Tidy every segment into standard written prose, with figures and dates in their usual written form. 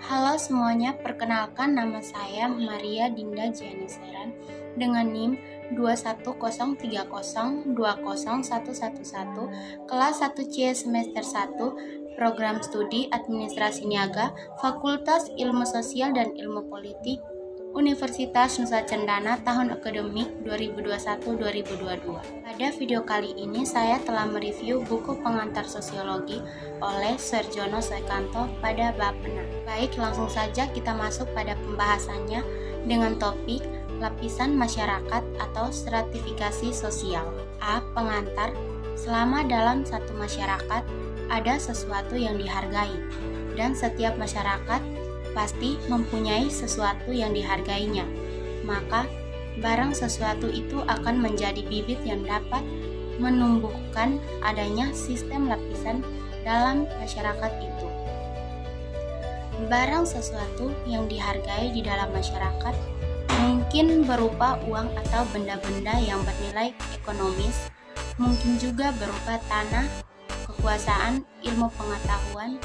Halo semuanya, perkenalkan nama saya Maria Dinda Janiseran dengan NIM 21030201111 kelas 1C semester 1 Program Studi Administrasi Niaga Fakultas Ilmu Sosial dan Ilmu Politik Universitas Nusa Cendana tahun akademik 2021-2022. Pada video kali ini saya telah mereview buku pengantar sosiologi oleh Serjono Sekanto pada bab 6. Baik, langsung saja kita masuk pada pembahasannya dengan topik lapisan masyarakat atau stratifikasi sosial. A. Pengantar. Selama dalam satu masyarakat ada sesuatu yang dihargai, dan setiap masyarakat pasti mempunyai sesuatu yang dihargainya. Maka, barang sesuatu itu akan menjadi bibit yang dapat menumbuhkan adanya sistem lapisan dalam masyarakat itu. Barang sesuatu yang dihargai di dalam masyarakat mungkin berupa uang atau benda-benda yang bernilai ekonomis, mungkin juga berupa tanah, kekuasaan, ilmu pengetahuan,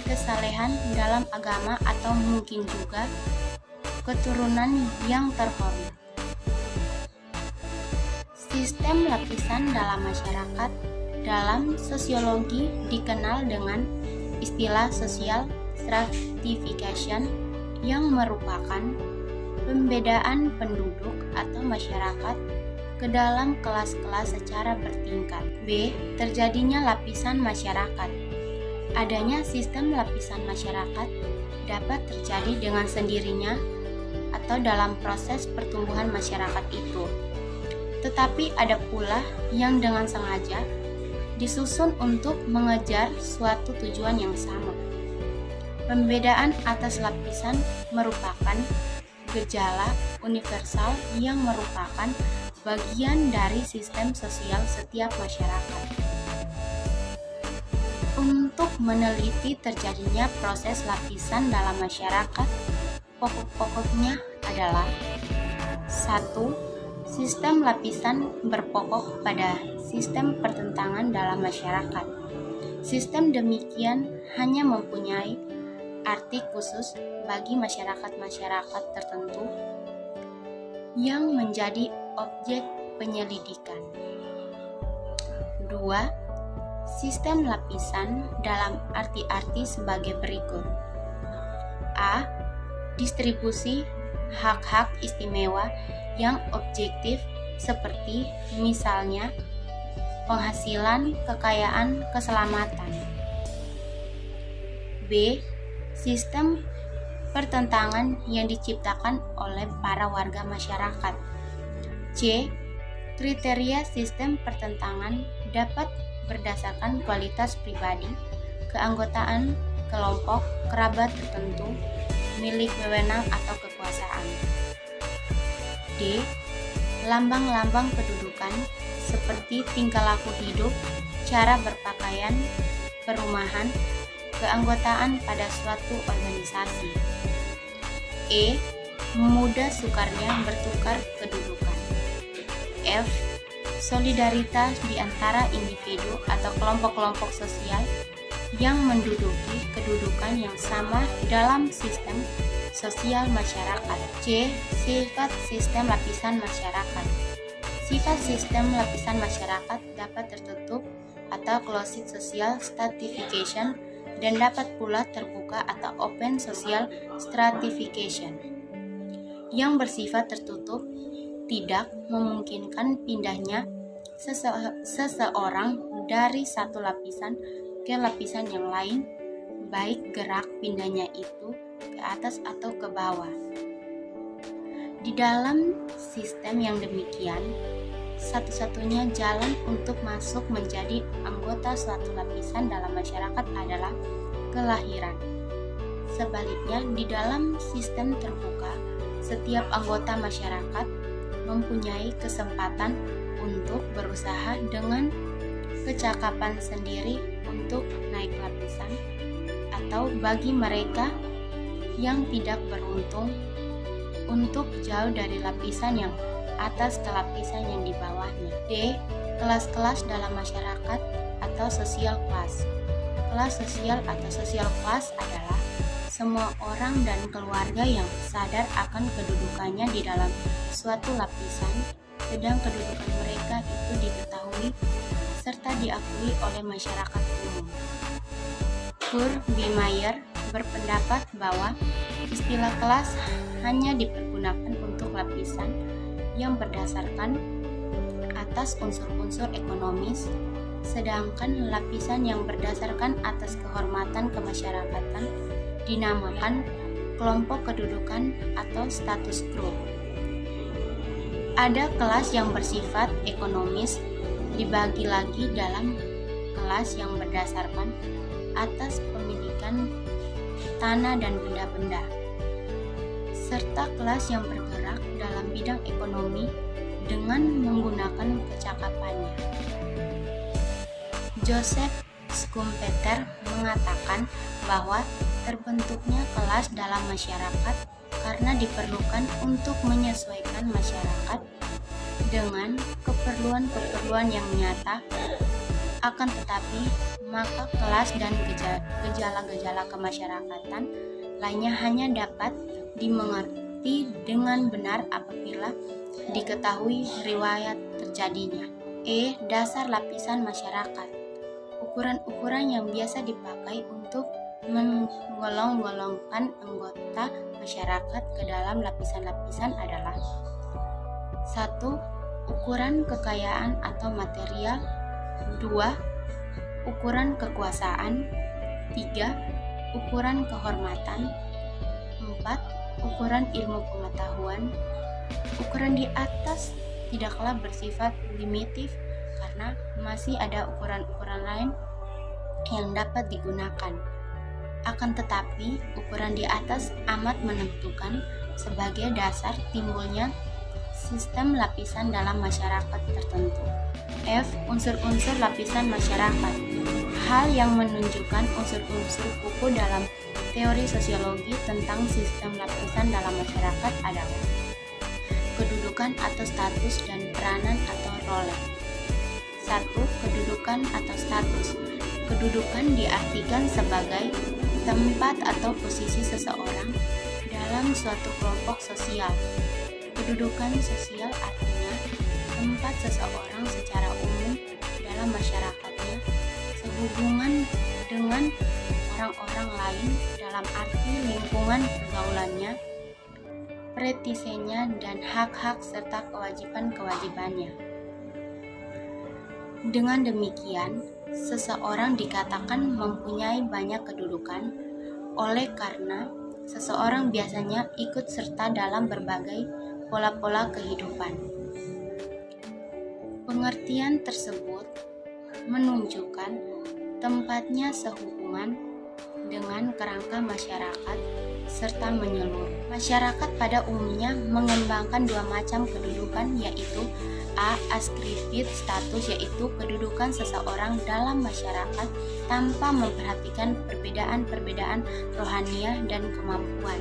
kesalehan dalam agama, atau mungkin juga keturunan yang terhormat. Sistem lapisan dalam masyarakat dalam sosiologi dikenal dengan istilah social stratification, yang merupakan pembedaan penduduk atau masyarakat ke dalam kelas-kelas secara bertingkat. B. Terjadinya lapisan masyarakat. Adanya sistem lapisan masyarakat dapat terjadi dengan sendirinya atau dalam proses pertumbuhan masyarakat itu. Tetapi ada pula yang dengan sengaja disusun untuk mengejar suatu tujuan yang sama. Pembedaan atas lapisan merupakan gejala universal yang merupakan bagian dari sistem sosial setiap masyarakat. Untuk meneliti terjadinya proses lapisan dalam masyarakat, pokok-pokoknya adalah 1. Sistem lapisan berpokok pada sistem pertentangan dalam masyarakat. Sistem demikian hanya mempunyai arti khusus bagi masyarakat-masyarakat tertentu yang menjadi objek penyelidikan. 2. Sistem lapisan dalam arti-arti sebagai berikut. A. Distribusi hak-hak istimewa yang objektif seperti misalnya penghasilan, kekayaan, keselamatan. B. Sistem pertentangan yang diciptakan oleh para warga masyarakat. C. Kriteria sistem pertentangan dapat berdasarkan kualitas pribadi, keanggotaan kelompok, kerabat tertentu, milik wewenang atau kekuasaan. D. Lambang-lambang kedudukan seperti tingkah laku hidup, cara berpakaian, perumahan, keanggotaan pada suatu organisasi. E. Mudah sukarnya bertukar kedudukan. F. Solidaritas di antara individu atau kelompok-kelompok sosial yang menduduki kedudukan yang sama dalam sistem sosial masyarakat. C. Sifat sistem lapisan masyarakat. Sifat sistem lapisan masyarakat dapat tertutup atau closed social stratification dan dapat pula terbuka atau open social stratification. Yang bersifat tertutup tidak memungkinkan pindahnya seseorang dari satu lapisan ke lapisan yang lain, baik gerak pindahnya itu ke atas atau ke bawah. Di dalam sistem yang demikian, satu-satunya jalan untuk masuk menjadi anggota suatu lapisan dalam masyarakat adalah kelahiran. Sebaliknya, di dalam sistem terbuka, setiap anggota masyarakat mempunyai kesempatan untuk berusaha dengan kecakapan sendiri untuk naik lapisan, atau bagi mereka yang tidak beruntung untuk jauh dari lapisan yang atas ke lapisan yang di bawahnya. D. Kelas-kelas dalam masyarakat atau social class. Kelas sosial atau social class adalah semua orang dan keluarga yang sadar akan kedudukannya di dalam suatu lapisan, sedang kedudukan mereka itu diketahui serta diakui oleh masyarakat umum. Meyer berpendapat bahwa istilah kelas hanya dipergunakan untuk lapisan yang berdasarkan atas unsur-unsur ekonomis, sedangkan lapisan yang berdasarkan atas kehormatan kemasyarakatan dinamakan kelompok kedudukan atau status group. Ada kelas yang bersifat ekonomis, dibagi lagi dalam kelas yang berdasarkan atas pemilikan tanah dan benda-benda, serta kelas yang bergerak dalam bidang ekonomi dengan menggunakan kecakapannya. Joseph Schumpeter mengatakan bahwa terbentuknya kelas dalam masyarakat karena diperlukan untuk menyesuaikan masyarakat dengan keperluan-keperluan yang nyata. Akan tetapi, maka kelas dan gejala-gejala kemasyarakatan lainnya hanya dapat dimengerti dengan benar apabila diketahui riwayat terjadinya. Dasar lapisan masyarakat. Ukuran-ukuran yang biasa dipakai untuk menggolong-golongkan anggota masyarakat ke dalam lapisan-lapisan adalah: 1. Ukuran kekayaan atau material. 2. Ukuran kekuasaan. 3. Ukuran kehormatan. 4. Ukuran ilmu pengetahuan. Ukuran di atas tidaklah bersifat limitif karena masih ada ukuran-ukuran lain yang dapat digunakan. Akan tetapi, ukuran di atas amat menentukan sebagai dasar timbulnya sistem lapisan dalam masyarakat tertentu. Unsur-unsur lapisan masyarakat. Hal yang menunjukkan unsur-unsur buku dalam teori sosiologi tentang sistem lapisan dalam masyarakat adalah kedudukan atau status dan peranan atau role. 1. Kedudukan atau status. Kedudukan diartikan sebagai tempat atau posisi seseorang dalam suatu kelompok sosial. Kedudukan sosial artinya tempat seseorang secara umum dalam masyarakatnya sehubungan dengan orang-orang lain dalam arti lingkungan pergaulannya, pretisenya, dan hak-hak serta kewajiban-kewajibannya. Dengan demikian, seseorang dikatakan mempunyai banyak kedudukan oleh karena seseorang biasanya ikut serta dalam berbagai pola-pola kehidupan. Pengertian tersebut menunjukkan tempatnya sehubungan dengan kerangka masyarakat serta menyeluruh. Masyarakat pada umumnya mengembangkan dua macam kedudukan, yaitu A. Ascriptive status, yaitu kedudukan seseorang dalam masyarakat tanpa memperhatikan perbedaan-perbedaan rohaniah dan kemampuan.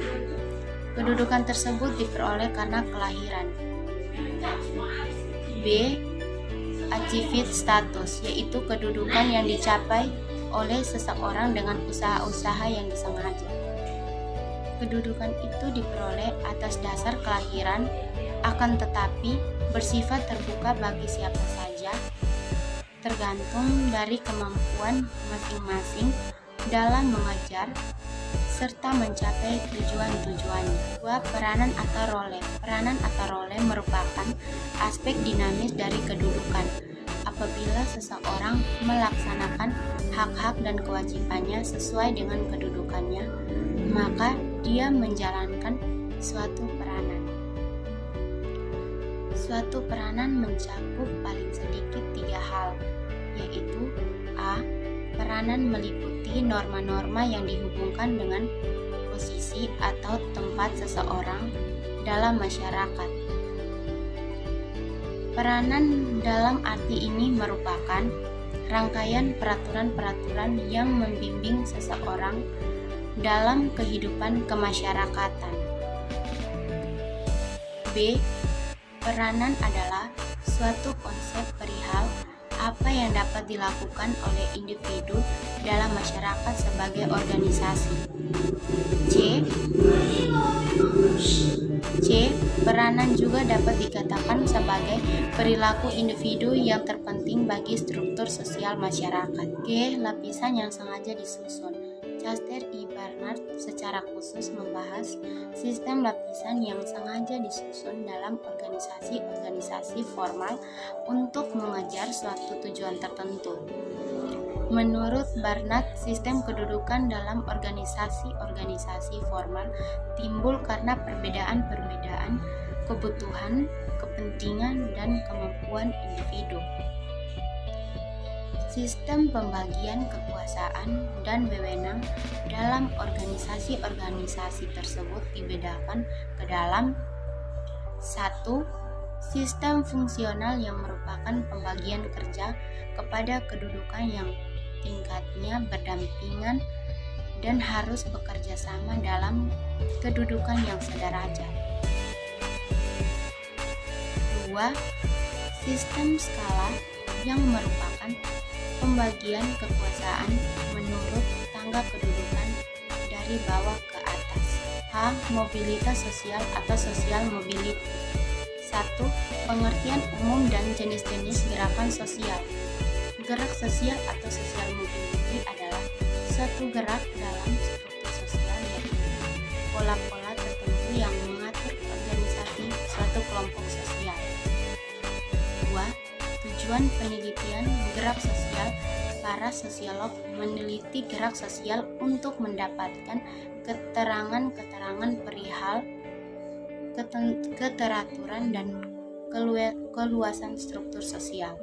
Kedudukan tersebut diperoleh karena kelahiran. B. Achieved status, yaitu kedudukan yang dicapai oleh seseorang dengan usaha-usaha yang disengaja. Kedudukan itu diperoleh atas dasar kelahiran, akan tetapi bersifat terbuka bagi siapa saja, tergantung dari kemampuan masing-masing dalam mengejar serta mencapai tujuan-tujuannya. 2. Peranan atau role. Peranan atau role merupakan aspek dinamis dari kedudukan. Apabila seseorang melaksanakan hak-hak dan kewajibannya sesuai dengan kedudukannya, maka dia menjalankan suatu peranan. Suatu peranan mencakup paling sedikit 3 hal, yaitu A. Peranan meliputi norma-norma yang dihubungkan dengan posisi atau tempat seseorang dalam masyarakat. Peranan dalam arti ini merupakan rangkaian peraturan-peraturan yang membimbing seseorang dalam kehidupan kemasyarakatan. B. Peranan adalah suatu konsep perihal apa yang dapat dilakukan oleh individu dalam masyarakat sebagai organisasi. C. Peranan juga dapat dikatakan sebagai perilaku individu yang terpenting bagi struktur sosial masyarakat. G. Lapisan yang sengaja disusun. Chester E. Barnard secara khusus membahas sistem lapisan yang sengaja disusun dalam organisasi-organisasi formal untuk mengejar suatu tujuan tertentu. Menurut Barnard, sistem kedudukan dalam organisasi-organisasi formal timbul karena perbedaan-perbedaan kebutuhan, kepentingan, dan kemampuan individu. Sistem pembagian kekuasaan dan wewenang dalam organisasi-organisasi tersebut dibedakan ke dalam 1. Sistem fungsional yang merupakan pembagian kerja kepada kedudukan yang tingkatnya berdampingan dan harus bekerja sama dalam kedudukan yang sederajat. 2. Sistem skala yang merupakan pembagian kekuasaan menurut tangga kedudukan dari bawah ke atas. H. Mobilitas sosial atau social mobility. 1. Pengertian umum dan jenis-jenis gerakan sosial. Gerak sosial atau social mobility adalah suatu gerak dalam struktur sosial yaitu pola-pola tertentu yang mengatur organisasi suatu kelompok sosial. 2. Tujuan penelitian gerak sosial. Para sosiolog meneliti gerak sosial untuk mendapatkan keterangan-keterangan perihal keteraturan dan keluasan struktur sosial.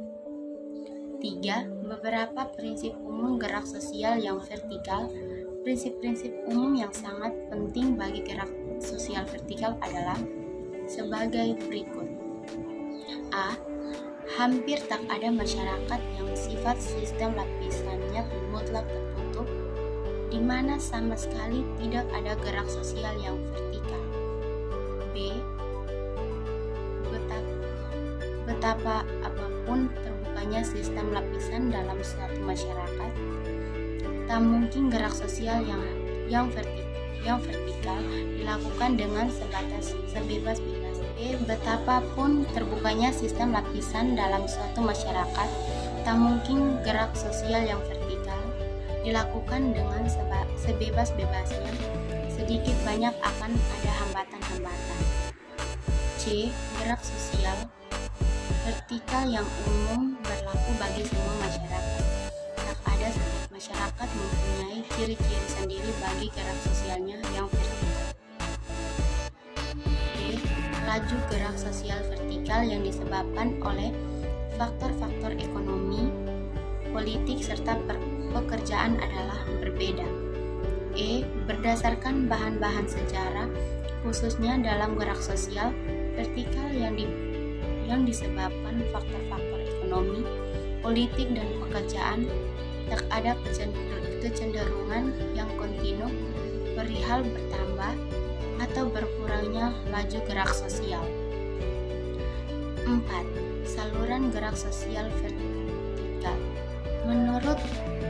3. Beberapa prinsip umum gerak sosial yang vertikal. Prinsip-prinsip umum yang sangat penting bagi gerak sosial vertikal adalah sebagai berikut. A. Hampir tak ada masyarakat yang sifat sistem lapisannya mutlak tertutup, di mana sama sekali tidak ada gerak sosial yang vertikal. B. Betapa apapun terbukanya sistem lapisan dalam suatu masyarakat, tak mungkin gerak sosial yang vertikal dilakukan dengan sebebas-bebasnya. Betapapun terbukanya sistem lapisan dalam suatu masyarakat, tak mungkin gerak sosial yang vertikal dilakukan dengan sebebas-bebasnya. Sedikit banyak akan ada hambatan-hambatan. C. Gerak sosial vertikal yang umum berlaku bagi semua masyarakat. Tak ada setiap masyarakat mempunyai ciri-ciri sendiri bagi gerak sosialnya yang vertikal. Laju gerak sosial vertikal yang disebabkan oleh faktor-faktor ekonomi, politik, serta pekerjaan adalah berbeda. E. Berdasarkan bahan-bahan sejarah, khususnya dalam gerak sosial vertikal yang disebabkan faktor-faktor ekonomi, politik, dan pekerjaan, tak ada kecenderungan yang kontinu perihal bertambah atau berkurangnya laju gerak sosial. 4. Saluran gerak sosial vertikal. Menurut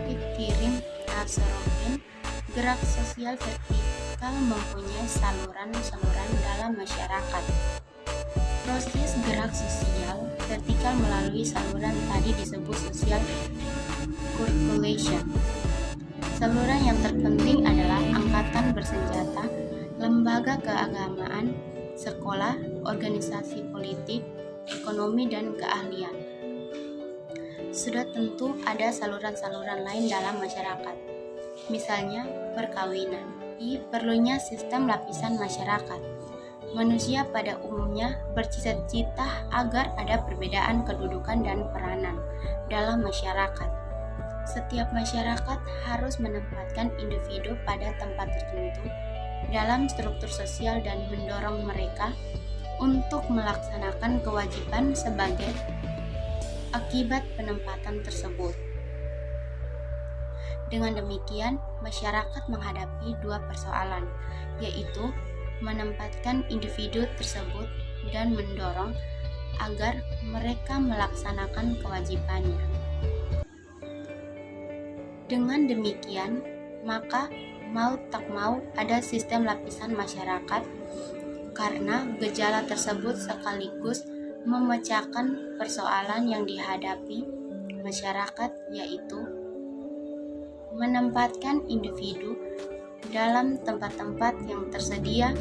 Pitkirin Sorokin, gerak sosial vertikal mempunyai saluran-saluran dalam masyarakat. Proses gerak sosial vertikal melalui saluran tadi disebut social circulation. Saluran yang terpenting adalah angkatan bersenjata, lembaga keagamaan, sekolah, organisasi politik, ekonomi, dan keahlian. Sudah tentu ada saluran-saluran lain dalam masyarakat, misalnya perkawinan. Perlunya sistem lapisan masyarakat. Manusia pada umumnya bercita-cita agar ada perbedaan kedudukan dan peranan dalam masyarakat. Setiap masyarakat harus menempatkan individu pada tempat tertentu dalam struktur sosial dan mendorong mereka untuk melaksanakan kewajiban sebagai akibat penempatan tersebut. Dengan demikian, masyarakat menghadapi dua persoalan, yaitu menempatkan individu tersebut dan mendorong agar mereka melaksanakan kewajibannya. Dengan demikian, maka mau tak mau ada sistem lapisan masyarakat karena gejala tersebut sekaligus memecahkan persoalan yang dihadapi masyarakat, yaitu menempatkan individu dalam tempat-tempat yang tersedia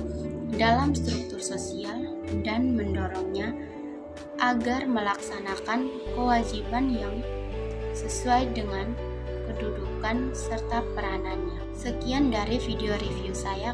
dalam struktur sosial dan mendorongnya agar melaksanakan kewajiban yang sesuai dengan kedudukan serta peranannya. Sekian dari video review saya.